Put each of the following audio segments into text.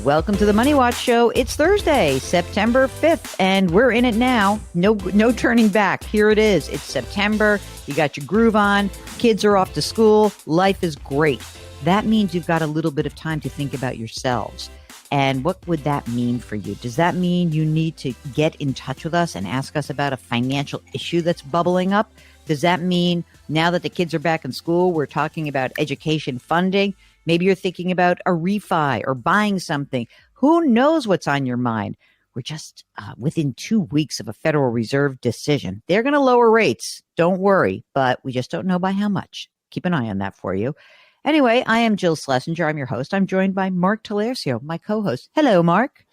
Welcome to the Money Watch Show. It's Thursday, September 5th, and we're in it now. No turning back. Here it is. It's September. You got your groove on. Kids are off to school. Life is great. That means you've got a little bit of time to think about yourselves. And what would that mean for you? Does that mean you need to get in touch with us and ask us about a financial issue that's bubbling up? Does that mean now that the kids are back in school, we're talking about education funding? Maybe you're thinking about a refi or buying something. Who knows what's on your mind? We're just within 2 weeks of a Federal Reserve decision. They're going to lower rates. Don't worry, but we just don't know by how much. Keep an eye on that for you. Anyway, I am Jill Schlesinger. I'm your host. I'm joined by Mark Talercio, my co-host. Hello, Mark.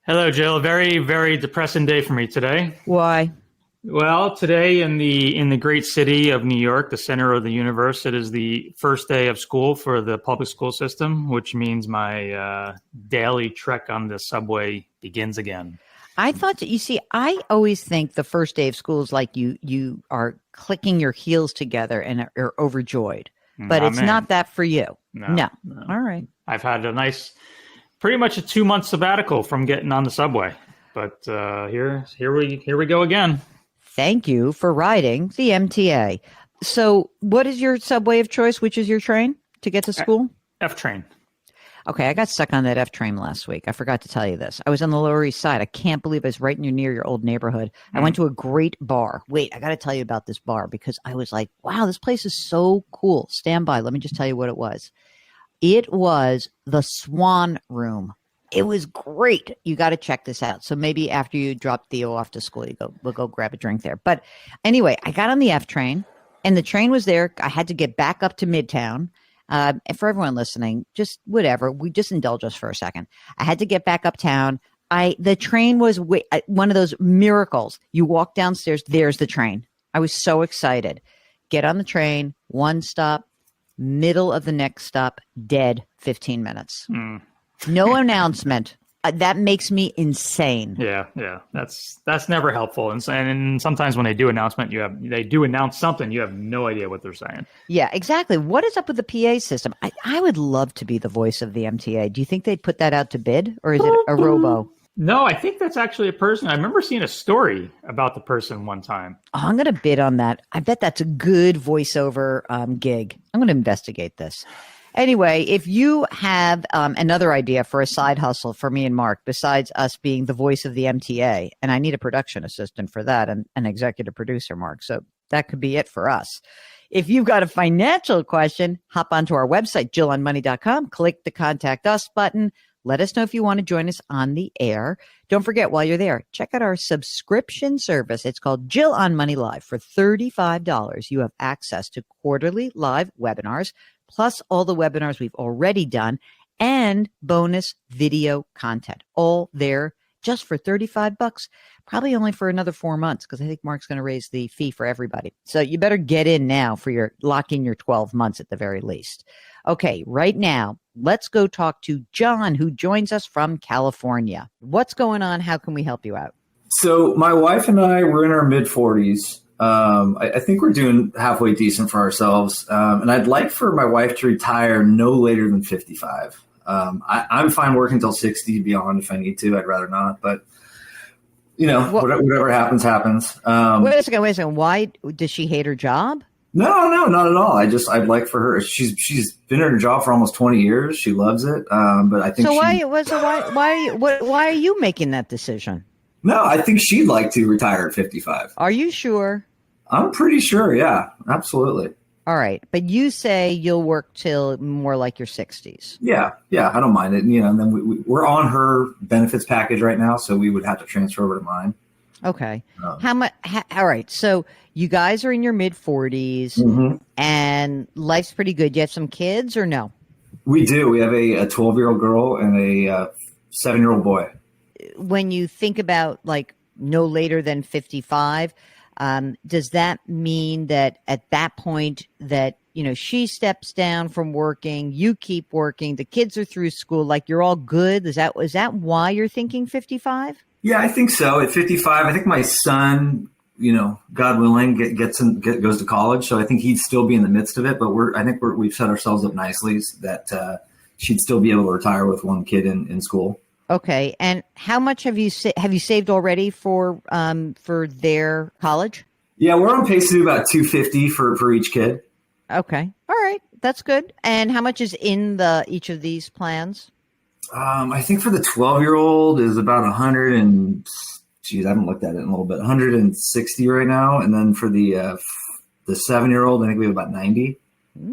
Hello, Jill. Very, very depressing day for me today. Why? Well, today in the great city of New York, the center of the universe, it is the first day of school for the public school system, which means my daily trek on the subway begins again. I thought that, you see, I always think the first day of school is like you are clicking your heels together and are overjoyed. But it's not that for you. No. All right. I've had pretty much a 2-month sabbatical from getting on the subway. But here we go again. Thank you for riding the MTA. So what is your subway of choice? Which is your train to get to school? F train. Okay, I got stuck on that F train last week. I forgot to tell you this. I was on the Lower East Side. I can't believe I was right near your old neighborhood. I went to a great bar. Wait, I got to tell you about this bar because I was like, wow, this place is so cool. Stand by. Let me just tell you what it was. It was the Swan Room. It was great. You got to check this out. So maybe after you drop Theo off to school, we'll go grab a drink there. But anyway, I got on the F train and the train was there. I had to get back up to Midtown. And for everyone listening, just whatever, we just indulge us for a second. I had to get back uptown. The train was one of those miracles. You walk downstairs, there's the train. I was so excited. Get on the train, one stop, middle of the next stop, dead 15 minutes. No announcement. That makes me insane. Yeah. That's never helpful. And sometimes when they do announce something, you have no idea what they're saying. Yeah, exactly. What is up with the PA system? I would love to be the voice of the MTA. Do you think they'd put that out to bid, or is it a robo? No, I think that's actually a person. I remember seeing a story about the person one time. Oh, I'm going to bid on that. I bet that's a good voiceover gig. I'm going to investigate this. Anyway, if you have another idea for a side hustle for me and Mark, besides us being the voice of the MTA, and I need a production assistant for that and an executive producer, Mark. So that could be it for us. If you've got a financial question, hop onto our website, JillOnMoney.com, click the Contact Us button. Let us know if you want to join us on the air. Don't forget, while you're there, check out our subscription service. It's called Jill on Money Live. For $35, you have access to quarterly live webinars, plus all the webinars we've already done, and bonus video content. All there just for $35, probably only for another 4 months, because I think Mark's going to raise the fee for everybody. So you better get in now for lock in your 12 months at the very least. Okay, right now, let's go talk to John, who joins us from California. What's going on? How can we help you out? So my wife and I, we're in our mid-40s. I think we're doing halfway decent for ourselves. And I'd like for my wife to retire no later than 55. I'm fine working until 60 beyond if I need to. I'd rather not. But, whatever happens, happens. Wait a second. Why? Does she hate her job? No, not at all. I'd like for her. She's been in her job for almost 20 years. She loves it. But I think why are you making that decision? No, I think she'd like to retire at 55. Are you sure? I'm pretty sure. Yeah, absolutely. All right. But you say you'll work till more like your 60s. Yeah. I don't mind it. And then we're on her benefits package right now, so we would have to transfer over to mine. Okay. How much? All right. So you guys are in your mid-40s, and life's pretty good. You have some kids or no? We do. We have a 12-year-old girl and a 7-year-old boy. When you think about like no later than 55, does that mean that at that point that, she steps down from working, you keep working, the kids are through school, like you're all good? Is that why you're thinking 55? Yeah, I think so. At 55, I think my son, God willing, goes to college. So I think he'd still be in the midst of it. But we've set ourselves up nicely that she'd still be able to retire with one kid in school. Okay. And how much have you saved already for their college? Yeah, we're on pace to do about 250 for each kid. Okay. All right. That's good. And how much is in each of these plans? I think for the 12-year-old is about 100 and geez, I haven't looked at it in a little bit. 160 right now, and then for the 7-year-old, I think we have about 90.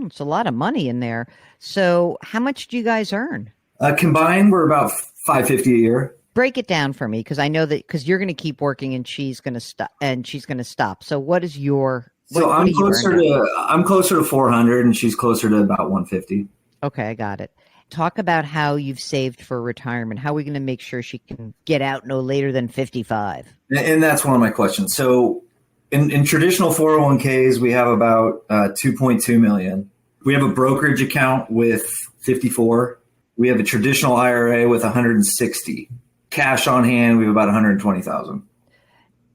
It's a lot of money in there. So, how much do you guys earn? Combined, we're about 550 a year. Break it down for me, because I know that because you're going to keep working and she's going to stop. So, what is your? I'm closer to 400, and she's closer to about 150. Okay, I got it. Talk about how you've saved for retirement. How are we going to make sure she can get out no later than 55? And that's one of my questions. So in traditional 401ks, we have about 2.2 million. We have a brokerage account with 54. We have a traditional IRA with 160. Cash on hand, we have about 120,000.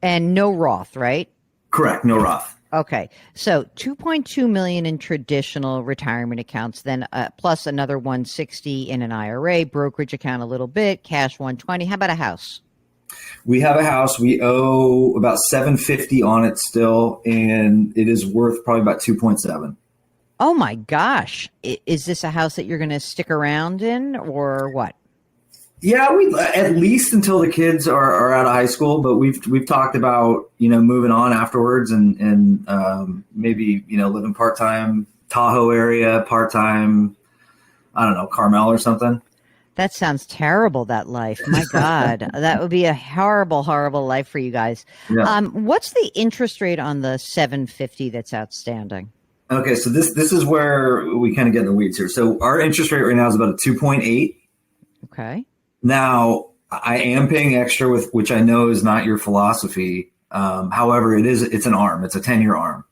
And no Roth, right? Correct. No Roth. Okay. So 2.2 million in traditional retirement accounts, then plus another 160 in an IRA, brokerage account a little bit, cash 120. How about a house? We have a house. We owe about 750 on it still, and it is worth probably about 2.7. Oh my gosh. Is this a house that you're going to stick around in or what? Yeah, we at least until the kids are out of high school, but we've talked about, moving on afterwards and maybe, living part-time Tahoe area, part-time, I don't know, Carmel or something. That sounds terrible, that life. My God, that would be a horrible, horrible life for you guys. Yeah. What's the interest rate on the 750 that's outstanding? Okay, so this is where we kind of get in the weeds here. So our interest rate right now is about a 2.8. Okay. Now, I am paying extra with, which I know is not your philosophy. However, it's an ARM. It's a 10-year ARM.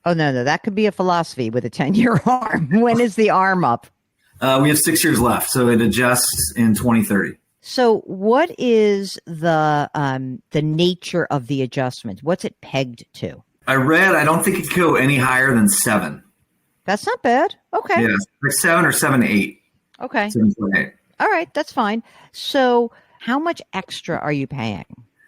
Oh, no, that could be a philosophy with a 10-year ARM. When is the ARM up? We have 6 years left, so it adjusts in 2030. So what is the nature of the adjustment? What's it pegged to? I don't think it could go any higher than 7. That's not bad. Okay. Yeah, like 7 or 7.8. Okay. 7.8. All right, that's fine. So how much extra are you paying?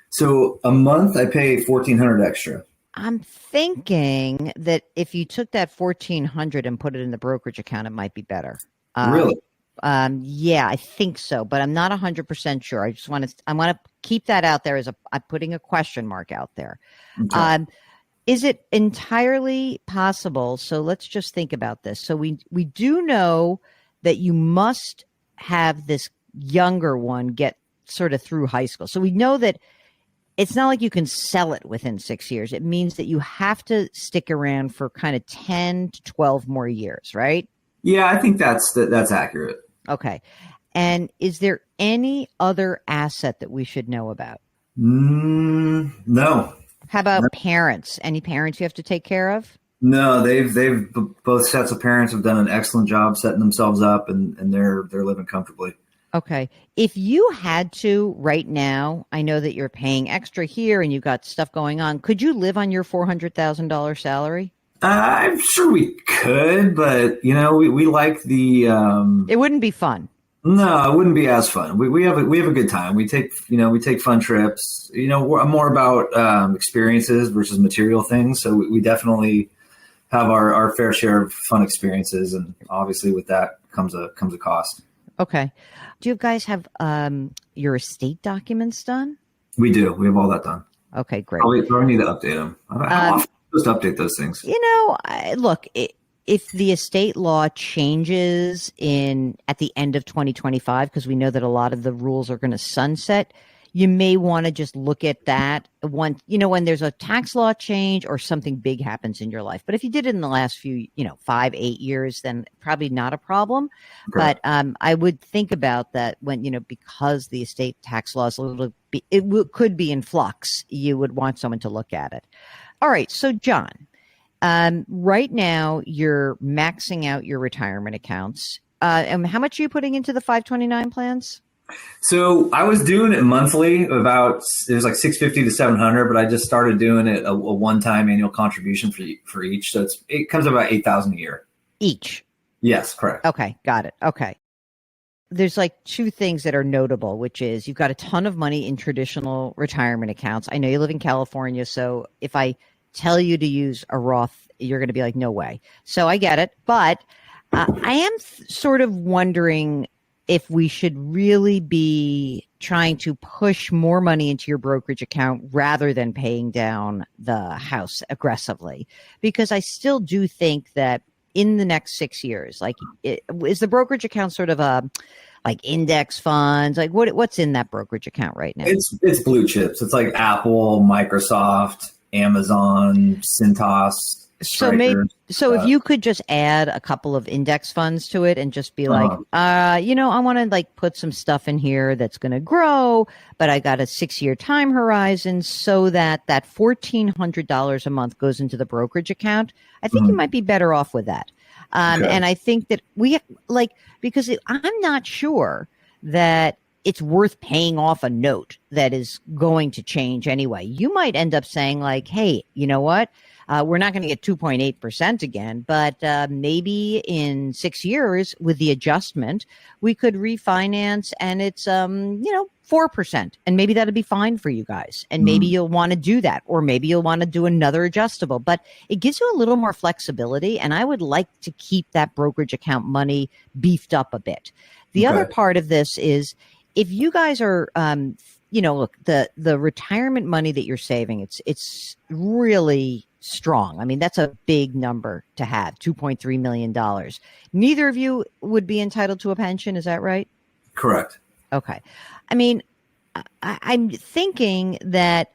So a month I pay $1,400 extra. I'm thinking that if you took that $1,400 and put it in the brokerage account, it might be better. Really? Yeah, I think so, but I'm not 100% sure. I want to keep that out there I'm putting a question mark out there. Okay. Is it entirely possible? So let's just think about this. So we do know that you must have this younger one get sort of through high school. So we know that it's not like you can sell it within 6 years. It means that you have to stick around for kind of 10 to 12 more years, right? Yeah, I think that's accurate. Okay. And is there any other asset that we should know about? No. How about parents? Any parents you have to take care of? No, they've both sets of parents have done an excellent job setting themselves up, and they're living comfortably. Okay. If you had to right now, I know that you're paying extra here and you've got stuff going on. Could you live on your $400,000 salary? I'm sure we could, but we like the. It wouldn't be fun. No, it wouldn't be as fun. We have a good time. We take fun trips. I'm more about experiences versus material things. So we definitely have our fair share of fun experiences, and obviously with that comes a cost. Okay. Do you guys have your estate documents done? We do. We have all that done. Okay, great. Probably need to update them. How often just update those things? Look, if the estate law changes at the end of 2025, because we know that a lot of the rules are going to sunset, you may want to just look at that when there's a tax law change or something big happens in your life. But if you did it in the last few, 5, 8 years, then probably not a problem. Okay. But I would think about that when, because the estate tax law is could be in flux, you would want someone to look at it. All right. So John, right now you're maxing out your retirement accounts. And how much are you putting into the 529 plans? So I was doing it monthly, it was like 650 to 700, but I just started doing it a one-time annual contribution for each. So it comes about 8,000 a year Each. Yes, correct. Okay, got it. Okay. there's like two things that are notable, which is you've got a ton of money in traditional retirement accounts. I know you live in California, so if I tell you to use a Roth, you're going to be like, no way. So I get it. But I am sort of wondering if we should really be trying to push more money into your brokerage account rather than paying down the house aggressively. Because I still do think that in the next 6 years, like, is the brokerage account sort of a like index funds? Like what's in that brokerage account right now? It's blue chips. It's like Apple, Microsoft, Amazon, Cintas. So if you could just add a couple of index funds to it and just be like, I want to like put some stuff in here that's going to grow, but I got a 6-year time horizon so that $1,400 a month goes into the brokerage account. I think you might be better off with that. Okay. And I think that because I'm not sure that it's worth paying off a note that is going to change anyway. You might end up saying like, hey, you know what? We're not going to get 2.8% again, but maybe in 6 years with the adjustment, we could refinance and it's, 4%. And maybe that'd be fine for you guys. And maybe you'll want to do that, or maybe you'll want to do another adjustable, but it gives you a little more flexibility. And I would like to keep that brokerage account money beefed up a bit. The other part of this is if you guys are, look, the retirement money that you're saving, it's really strong. I mean, that's a big number to have, $2.3 million. Neither of you would be entitled to a pension. Is that right? Correct. Okay. I mean, I'm thinking that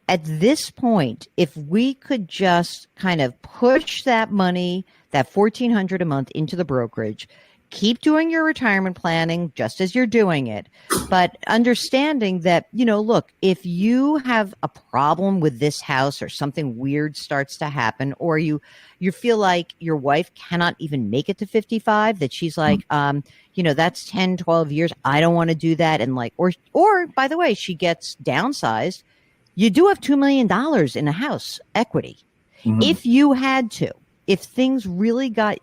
at this point, if we could just kind of push that money, that $1,400 a month into the brokerage, keep doing your retirement planning just as you're doing it, but understanding that, look, if you have a problem with this house or something weird starts to happen, or you feel like your wife cannot even make it to 55, that she's like, that's 10, 12 years. I don't want to do that. And like, or by the way, she gets downsized. You do have $2 million in a house equity. Mm-hmm. If you had to, if things really got,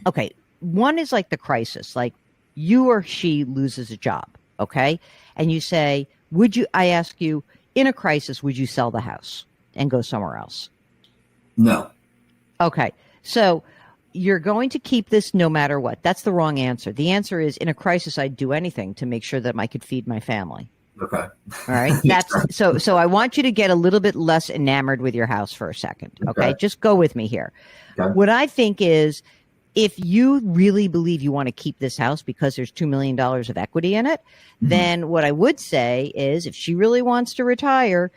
okay, one is like the crisis, like you or she loses a job, okay? And you say, I ask you, in a crisis, would you sell the house and go somewhere else? No. Okay, so you're going to keep this no matter what. That's the wrong answer. The answer is, in a crisis, I'd do anything to make sure that I could feed my family. Okay. All right. That's so I want you to get a little bit less enamored with your house for a second. Okay. Just go with me here. Okay. What I think is, if you really believe you want to keep this house because there's $2 million of equity in it, then what I would say is if she really wants to retire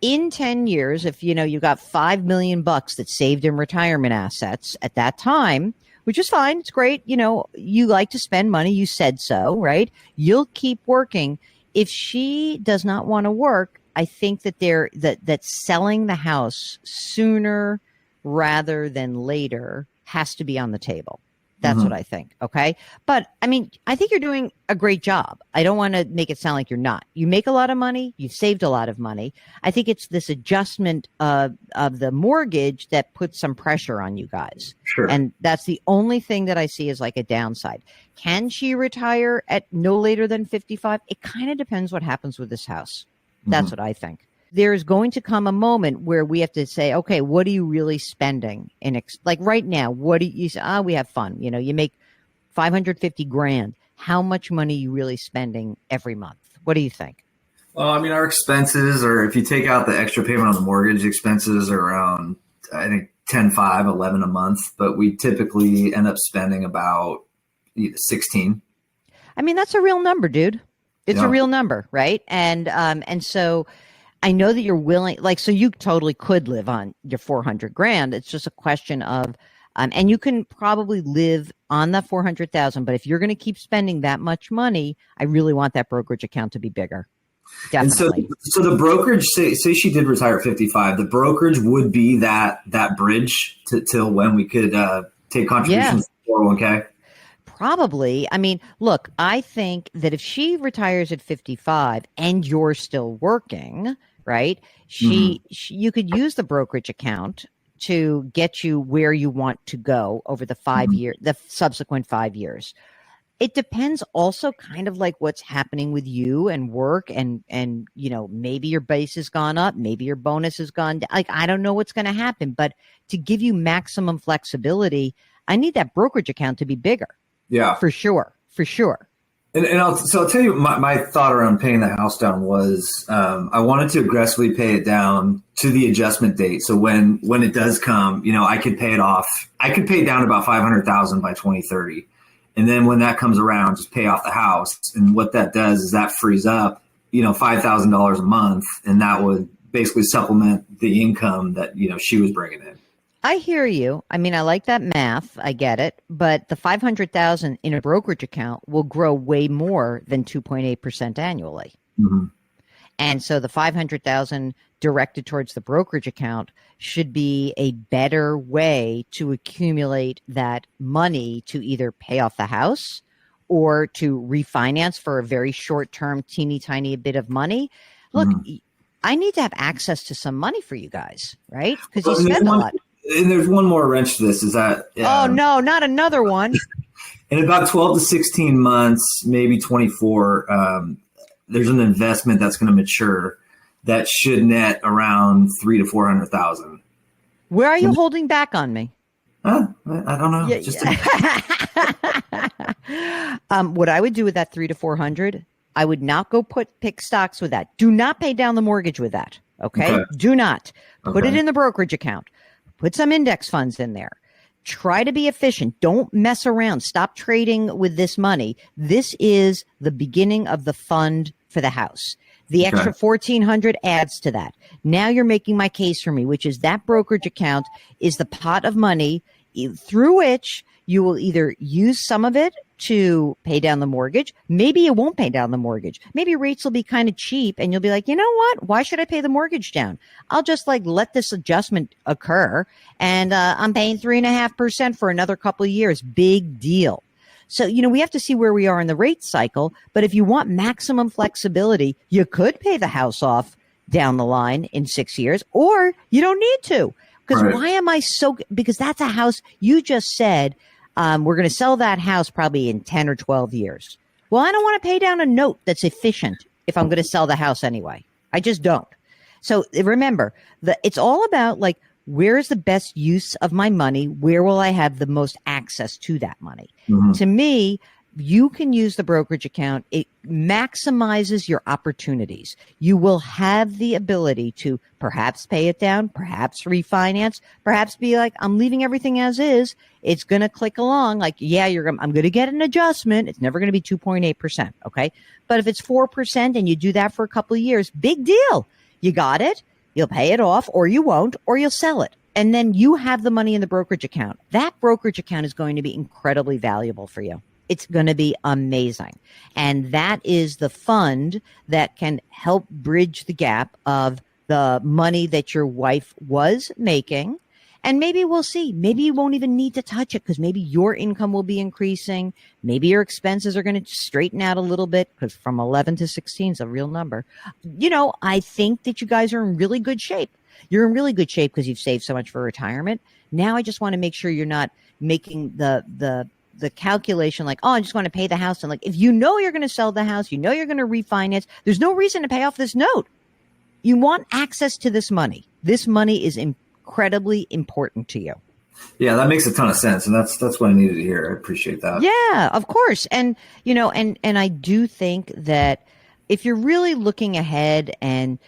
in 10 years, if, you got $5 million that's saved in retirement assets at that time, which is fine. It's great. You like to spend money. You said so, right? You'll keep working. If she does not want to work, I think that that selling the house sooner rather than later has to be on the table. That's what I think. Okay. But I mean, I think you're doing a great job. I don't want to make it sound like you're not. You make a lot of money. You've saved a lot of money. I think it's this adjustment of the mortgage that puts some pressure on you guys. Sure. And that's the only thing that I see as like a downside. Can she retire at no later than 55? It kind of depends what happens with this house. That's what I think. There's going to come a moment where we have to say, okay, what are you really spending? Like right now, what do you say? We have fun. You make $550,000. How much money are you really spending every month? What do you think? Well, I mean, our expenses, or if you take out the extra payment on the mortgage, expenses are around, I think, 10, 5, 11 a month, but we typically end up spending about 16. I mean, that's a real number, dude. It's a real number, right? And so I know that you're willing, so you totally could live on your $400,000. It's just a question of, and you can probably live on that $400,000. But if you're going to keep spending that much money, I really want that brokerage account to be bigger. Definitely. And so the brokerage, say she did retire at 55, the brokerage would be that bridge till when we could take contributions to 401k. Probably. I mean, look, I think that if she retires at 55 and you're still working, right, you could use the brokerage account to get you where you want to go over the 5 year, the subsequent 5 years. It depends also kind of like what's happening with you and work and maybe your base has gone up, maybe your bonus has gone down. Like, I don't know what's going to happen, but to give you maximum flexibility, I need that brokerage account to be bigger. Yeah, for sure. And I'll tell you my thought around paying the house down was I wanted to aggressively pay it down to the adjustment date. So when it does come, I could pay it off. I could pay down about $500,000 by 2030. And then when that comes around, just pay off the house. And what that does is that frees up, $5,000 a month. And that would basically supplement the income that, she was bringing in. I hear you. I mean, I like that math. I get it. But the 500,000 in a brokerage account will grow way more than 2.8% annually. Mm-hmm. And so the 500,000 directed towards the brokerage account should be a better way to accumulate that money to either pay off the house or to refinance for a very short term, teeny tiny bit of money. Look, I need to have access to some money for you guys, right? Because you spend a lot. And there's one more wrench to this is that. Oh, no, not another one. In about 12 to 16 months, maybe 24, there's an investment that's going to mature that should net around $300,000 to $400,000. Where are you holding back on me? I don't know. What I would do with that 300 to 400, I would not go pick stocks with that. Do not pay down the mortgage with that. Okay. Do not put it in the brokerage account. Put some index funds in there. Try to be efficient. Don't mess around. Stop trading with this money. This is the beginning of the fund for the house. The extra 1,400 adds to that. Now you're making my case for me, which is that brokerage account is the pot of money through which you will either use some of it to pay down the mortgage. Maybe you won't pay down the mortgage. Maybe rates will be kind of cheap and you'll be like, you know what? Why should I pay the mortgage down? I'll just let this adjustment occur. And I'm paying 3.5% for another couple of years. Big deal. So, we have to see where we are in the rate cycle. But if you want maximum flexibility, you could pay the house off down the line in 6 years, or you don't need to. Because why am I because that's a house you just said, we're going to sell that house probably in 10 or 12 years. Well, I don't want to pay down a note that's efficient if I'm going to sell the house anyway. I just don't. So remember, it's all about where is the best use of my money? Where will I have the most access to that money? Mm-hmm. To me, you can use the brokerage account. It maximizes your opportunities. You will have the ability to perhaps pay it down, perhaps refinance, perhaps be like, I'm leaving everything as is. It's going to click along. I'm going to get an adjustment. It's never going to be 2.8%. Okay. But if it's 4% and you do that for a couple of years, big deal. You got it. You'll pay it off or you won't, or you'll sell it. And then you have the money in the brokerage account. That brokerage account is going to be incredibly valuable for you. It's going to be amazing. And that is the fund that can help bridge the gap of the money that your wife was making. And maybe we'll see. Maybe you won't even need to touch it because maybe your income will be increasing. Maybe your expenses are going to straighten out a little bit because from 11 to 16 is a real number. I think that you guys are in really good shape. You're in really good shape because you've saved so much for retirement. Now I just want to make sure you're not making the calculation I just want to pay the house. And if you're going to sell the house, you're going to refinance, there's no reason to pay off this note. You want access to this money. This money is incredibly important to you. Yeah, that makes a ton of sense. And that's what I needed to hear. I appreciate that. Yeah, of course. And, and I do think that if you're really looking ahead and,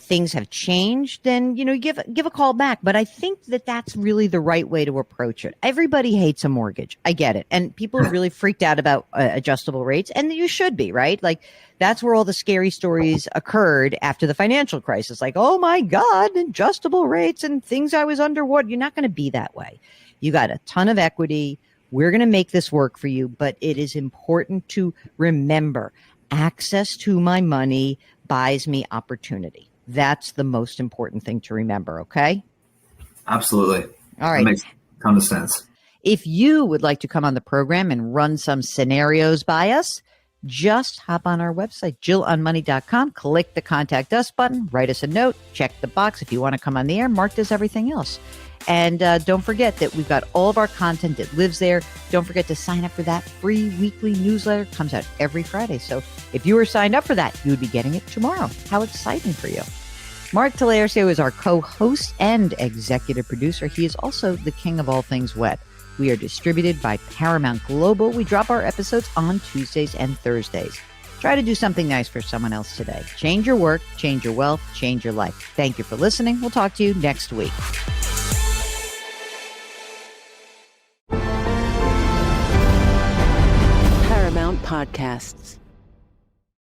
things have changed, then, give a call back. But I think that that's really the right way to approach it. Everybody hates a mortgage. I get it. And people are really freaked out about adjustable rates. And you should be, right? That's where all the scary stories occurred after the financial crisis. Oh my God, adjustable rates and things I was underwater. You're not going to be that way. You got a ton of equity. We're going to make this work for you. But it is important to remember access to my money buys me opportunity. That's the most important thing to remember. Okay. Absolutely. All right. That makes a ton of sense. If you would like to come on the program and run some scenarios by us, just hop on our website, JillOnMoney.com, click the contact us button, write us a note, check the box. If you want to come on the air, Mark does everything else. And don't forget that we've got all of our content that lives there. Don't forget to sign up for that free weekly newsletter. It comes out every Friday. So if you were signed up for that, you would be getting it tomorrow. How exciting for you. Mark Talercio is our co-host and executive producer. He is also the king of all things web. We are distributed by Paramount Global. We drop our episodes on Tuesdays and Thursdays. Try to do something nice for someone else today. Change your work, change your wealth, change your life. Thank you for listening. We'll talk to you next week. Paramount Podcasts.